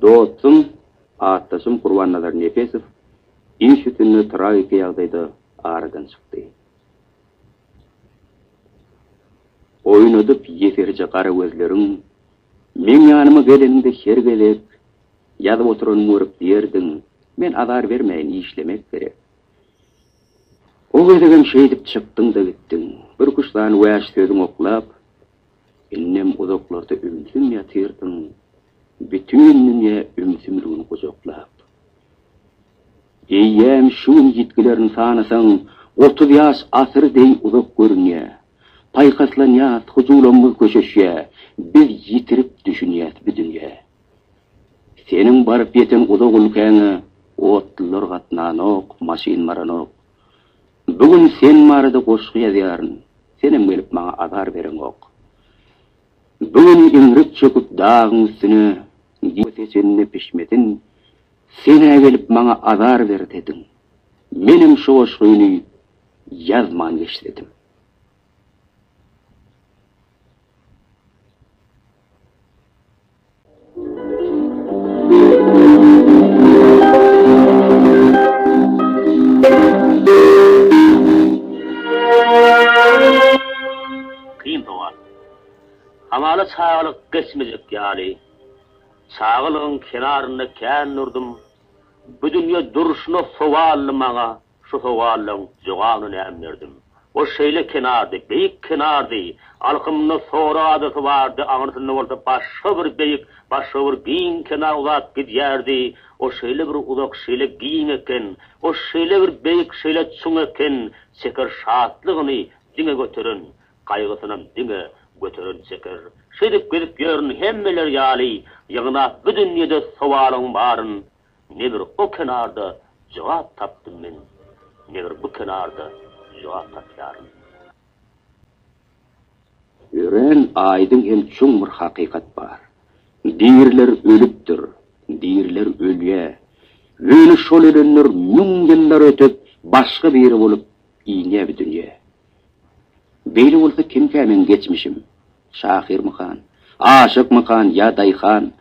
Dostum, Ataşım Kurban-Nazar Nefesov iş üstünde tragik yağdaydı aradan çıktı. Oynadıp yeterce kara gözlerin, men yanıma geleninde hergelep, yazıp oturan görüp diyerdin, men azar vermeyin işlemek gerek. O gözegen şeydip çıktın da gittin, bir kuşlan vaş sözün oklap, innem uzaklarda ümsüm yatırdın, bütün dünya ümsümlüğünü kucaklap. Eyyem şun yitkilerini sanasan, 30 yaş asır dey uzak görünüyor. Paykaslaniyat, huzulamız köşeşye, biz yitirip düşünyat bir dünya. Senin barıp yeten uzak ülkeni, otlular katnanok, maşin maranok. Bugün sen marada koşku yazarın, senin gelip bana azar veren ok. Bugün inrip çöküp dağın üstüne, seçenine pişmedin, sene gelip bana azar ver dedin. Benim şu koşkuyunu yazman geçledim. Kıyım doğal. Hamalı çağılık geçmeyecek yani. Çağılığın kenarında kən nurdum. Bu dünya duruşuna sovallı bana, şu sovallığın cevabını emdirdim. O şeyle kenardı, beyik kenardı. Alkımda sonra adısı vardı, ağrısında olsa başka bir beyik, başka bir giyin kenar uzak giderdi. O şeyle bir uzak şeyle giyin eken, o şeyle bir beyik şeyle çun eken, çeker şahatlığını dine götürün, kaygısının dine götürün çeker. Şeydip gidip görün hemmeler yali, yanına bu dünyada sovalın varın. Ne bir o kenarda cevap taptım ben, ne bir bu kenarda cevap tapyarım. Ören aydın hem çoğun bir hakikat var. Dirler ölüptür, dirler ölüye. Ölü şol ölenler mün yıllar ötüp, başka bir yeri olup, iğne bir dünya. Beyli olsa kim kemen geçmişim? Şahir mı kan, aşık mı kan, ya dayhan,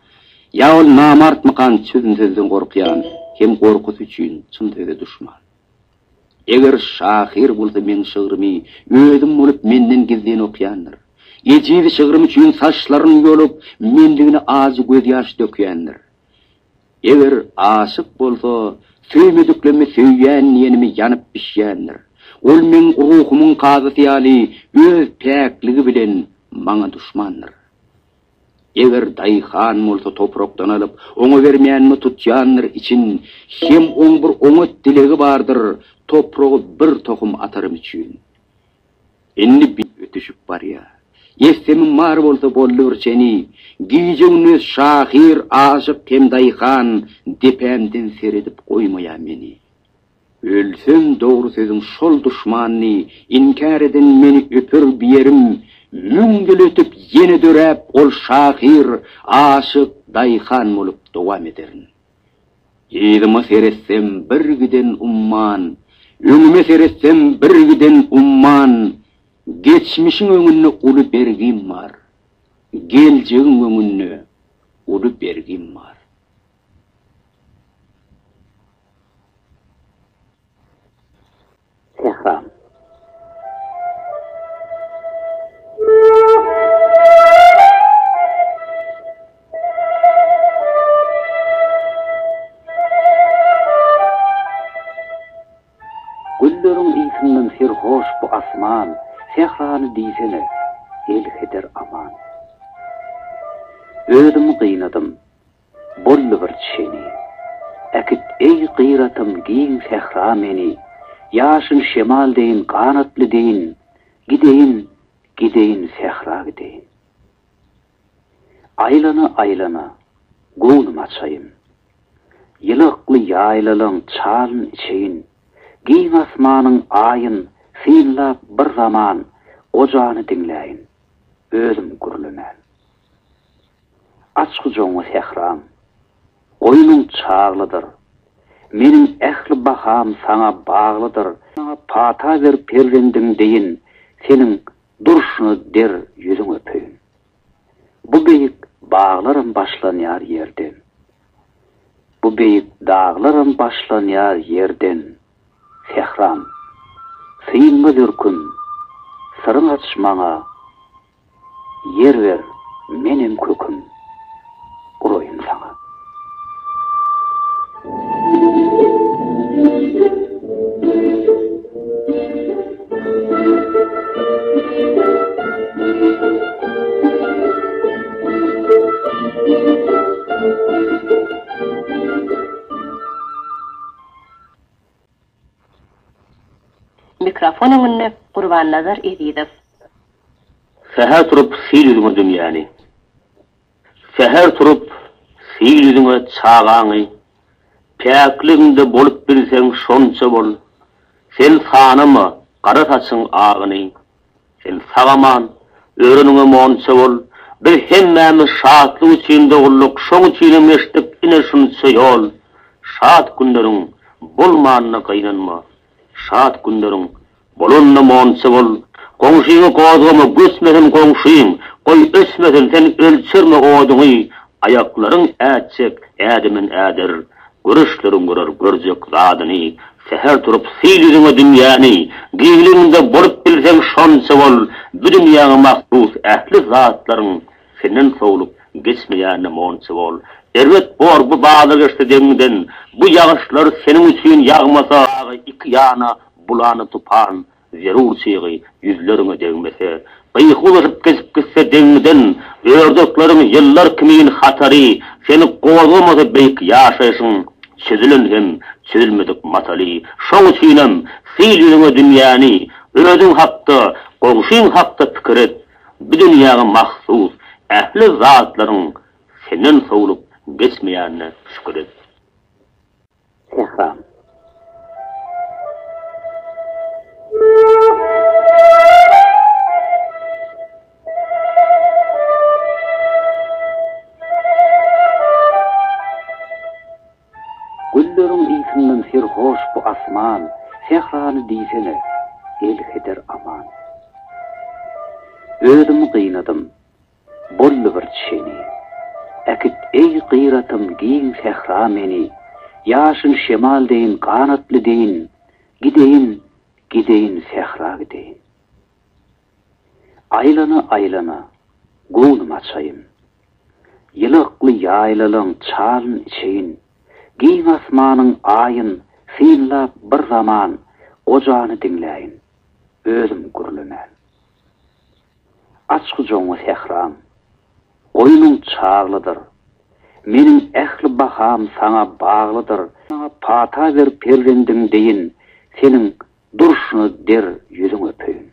ya ol namart mı kan, sözün korkuyan, hem korkusu için çın tövbe düşman. Eğer şahir olsa men şığırımı, ödüm olup menden gizden okuyandır. Ecidi şığırım için saçlarını yolup, mendigini ağzı göz yaş döküyendir. Eğer aşık olsa, söymediklerimi söyleyen yenimi yanıp pişyendir. Ol men ruhumun kazısı yali, öz pekliği bilen bana düşmandır. Eğer dayhan olsa topraktan alıp, onu vermeyen mi tutyanlar için, hem on bir umut dileği vardır, toprağı bir tohum atarım için. Enni bir ötüşüp var ya, yestemin var olsa bollur seni, giyeceğiniz şahir, aşık hem dayhan, depemden seredip koymaya beni. Ölsem doğru sözüm şol düşmanını, inkar eden beni öpür bir yerim, müngül ötüp yeni dörep ol şahir, aşık dayhan olup devam ederin. Yedime seretsem bir giden umman, önüme seretsem bir giden umman, geçmişin önüne ulu bergim var, geleceğin önüne ulu bergim var. Sehram. Güllerin iyisinden serhoş bu asman, sehranı diysene, el heder aman. Ödümü kıynadım, bollu bir çeni, ekit ey kıyratım giyin sehra meni, yaşın şemal deyin, kanatlı deyin, gideyin sehra gideyin. Aylana, gulum açayım, yılıklı yaylalın çalın içeyin, giyin asmanın ayın, fiilla bir zaman, ocağını dinleyin, özüm gürlümen. Açkı joğu sehram, oyunun çağlıdır, menin ehli baham sana bağlıdır, sana pata ver pervendim deyin, senin duruşunu der yüzün öpeyim. Bu beyik bağlarım başlanıyar yerden, Bu beyik dağlarım başlanýar yerden. Sehram, sıyınma dürkün, sırın açmağa, yer ver, menem köküm, uroyum sana. Mikrofon önüne Qurban Nazar Edidov. Seher turup siyilüdüňe dünýäni. Seher turup siyilüdüňe çağaňy. Päkliginde bolup bilseň şonça bol. Sen sanama qara saçyň agyny. Sen sagaman öýreniňe monça bol. Bir hemmämi şatlyk içinde bolluk, şoň üçin meşdip ine şunça ýol. Şat günleriň bolmanyna gaýnanma. Şat günleriň bolunna monça bol. Goňşyňy gozgamy gösmeden goňşyň, goý ösmeden sen ölçerme oduňy. Ayaklaryň äçek, ädimin ädir. Görüşlerim görür, görjek zadyny. Seher turup siyilüdüňe dünýäni, giýilinde bolup bilseň şonça bol. Bu dünýäge mahsus ähli zatlaryň senden sowlup geçmeýärine monça bol. Erwet bor bu baýlar geçdi deňden, bu ýagyşlar seniň üçin ýagmasa, iki ýana bulany tupan, zerur çygy ýüzleriňe degmese, beýhulyp kesip gitse deňden, ördökleriň ýyllar kimin hatary, seni gowgamasa beýik ýaşaýsyň. Çözülün hem çözülmedik matali. Şoň üçinem siyilüdüňe dünýäni, özüň hakda, goňşyň hakda pikir et. Bu dünýäge mahsus ähli zatlaryň senden sowlup geçmeýärine şükür et. Sehram. Gülleriň ýygynyň serhoş bu asman, sehrany diýsene, el heder aman. Özüm gynadym, bolly bir çeni. Äkit ey gyratym giň sehra meni, ýaşyn şemal deýin, kanatly deýin, gideýin, gideýin sehra gideýin. Aylana aylana, goňum açaýym. Ýylykly ýaylalyň çalyn içeýin. Giň asmanyň aýyn, sillap bir zaman ojany dinläýin. Özüm gürlemän. Açky joňy sehram, goýnuň çağlydyr. Meniň ähli baham sana baglydyr. Sana pata ber perwendiň deýin, seniň durşuny der ýüzüň öpeýin.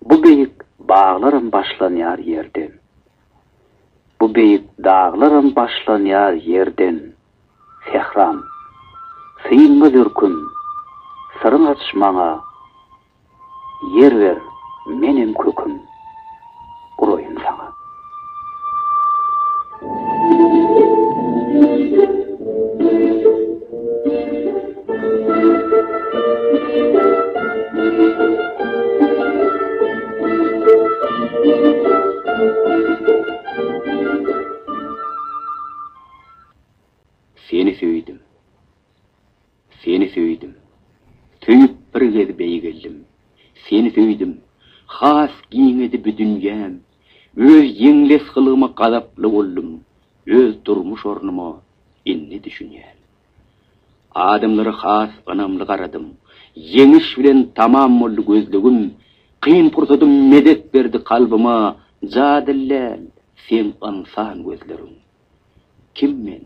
Bu beýik baglarym başlanýar yerden. Bu beýik dağlarym başlanýar yerden. Sehram, sıyınma dürkün, sırın açmağa, yer ver, menem köküm, uroyum sana. Seni söýdim. Seni söýdim. Tüýüp bir gez beýgeldim. Seni söýdim. Has giňedi bu dünýäm. Öz ýeňles hylyma gadaply boldum. Öz durmuş ornumy inni düşünýär. Adamlary has anamly garadym. Ýeňiş bilen tamam boldy gözlegim. Kyn pursatym medet berdi kalbyma. Jadillal sen ansan gözlerim. Kim men?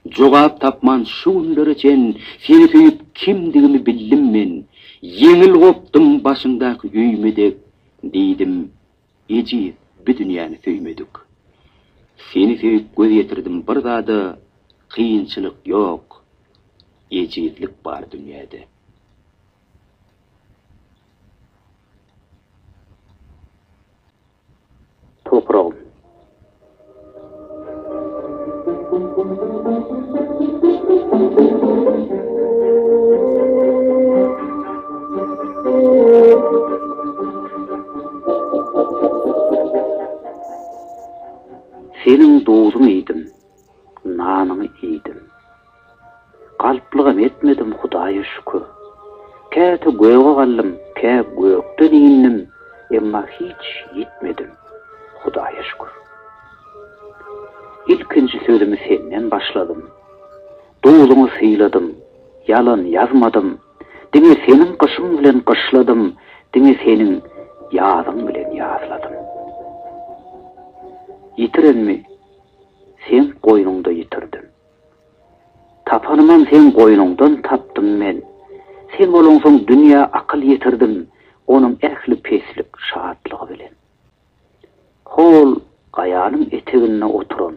Jogap tapman şu günler için seni söýüp kimdigimi bildim men. Yeňil gopdum başyndaky üýmedek diýdim. Ejip bu dünýäni söýmedik. Seni söýüp göz ýetirdim bir zada, kynçylyk ýok. Ejiplik bar dünýäde. Toprağım. Senin doğduğun idim, nanını idim. galplygam etmedim Hudaýa şükür. Käte göýe gallym, kä göýekden indim, emma hiç gitmedim Hudaýa şükür. İlkinji sözümi senden başladım. Doğulumu sıyladım, yalan yazmadım. Diňe senin kışın bilen kışladım, diňe senin ýazyň bilen ýazladım. Yitirenmi? Sen goýnuňda yitirdim. Tapanymam sen goýnuňdan tapdym men. Sen bolansoň dünýä akyl yitirdim, onuň ähli peslik şadlygy bilen. Hol gaýanyň etegine oturan.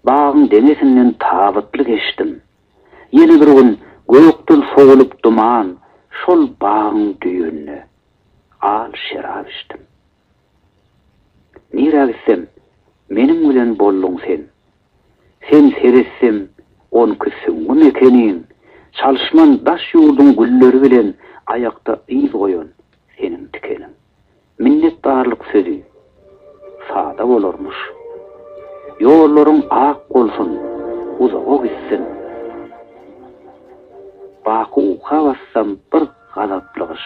Bağın denesinden tavatlı geçtim. Yeni bir gün gökten soğulup duman, şol bağın düğününü al şerab içtim. Nira gitsem, menim bilen bollun sen. Sen seretsem, on küsüngün ekenin, çalışman daş yurdun gülleri bilen ayakta iz koyun senin tikenin. Minnetdarlık sözü sada bolurmuş. Yollarың ақ болсын, uzağa gitsin. Bakı uqa bassam bir gazaplıgış.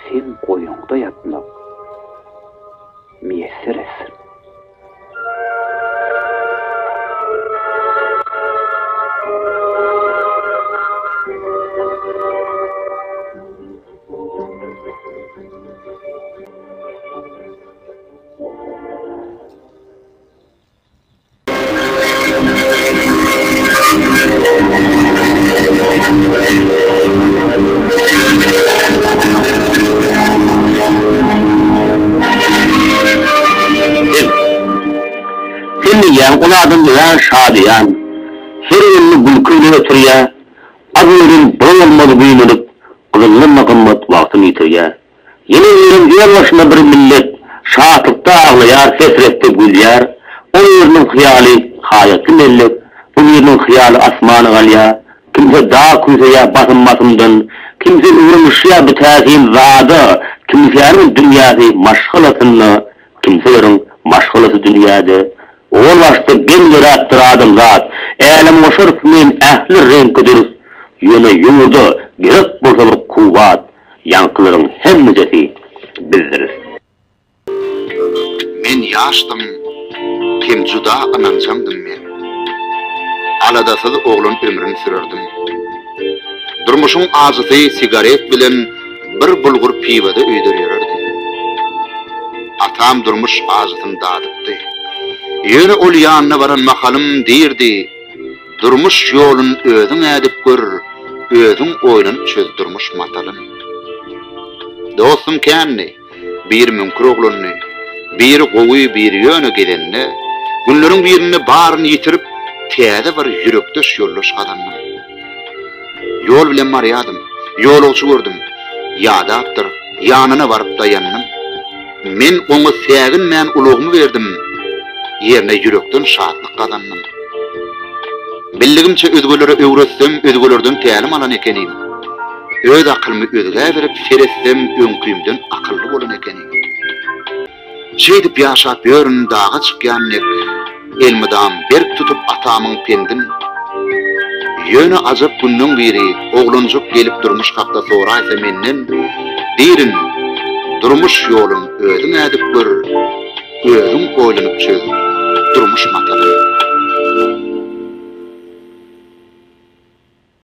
Sen koyuňda yatmak müyesser etsin. Ulardan bilen şadiyan, her yılını gülküyle ötürüye, adının boğulmadı büyümünüp, kılınlı kımmet vaktini yitirye. Yeni yerin diğer başına bir millet, şahatlıkta ağlayar, fesrette gülyer, o yerinin hıyali hayatlı mellik, bu yerinin hıyali asmanı galya, kimse dağ kuyusaya basınmasından, kimse uğramışya bitazin zadı, kimsenin dünyası maşgılatını, kimselerin maşgılası dünyada, ol başta ben yarattır adam zat, elim oşarıp men ähli renkidir, yöne yurdu, gerek bolsalık kuvvat, yankıların hemmecesi bizdiriz. Men yaşdım, kim juda ananjamdım men. Aladasız oğlun ömrün sürerdim. Durmuşun azıtı sigaret bilen bir bulgur pivada öýdürýärdi. Atam durmuş azıtyn dadypdy. Yöne ol ýanyna baran mahalym diýirdi. Durmuş ýolun özüň ädip gör, özüň oýlun çözdürmüş matalym. Dostum känni, bir mümkün oglunny, bir gowy bir ýöne gelenni, günleriň birini baryny ýitirip, täze bir ýürekdeş ýoldaş adamym. Ýol bilen barýadym, ýolçy gördüm. Ýadapdyr, ýanyna baryp daýandym. Men oňa sägin men ulugymy berdim. Yerine yürekden şadlyk kazandym. Bildigimçe özgölere öwretsem, özgölerden tälim alan ekenim. Öz akylymy özüge berip seretsem, öňküýümden akylly bolan ekenim. Şeýdip ýaşap ýörün dağa çykýanlyk, elmidam berk tutup atamyň pendin. Ýöne ajap günnüň biri oglunjuk gelip durmuş hakda soraýsa menden, diýirin, durmuş ýolun özüň ädip gör, özüň oýlanyp çöz, durmuş matalym.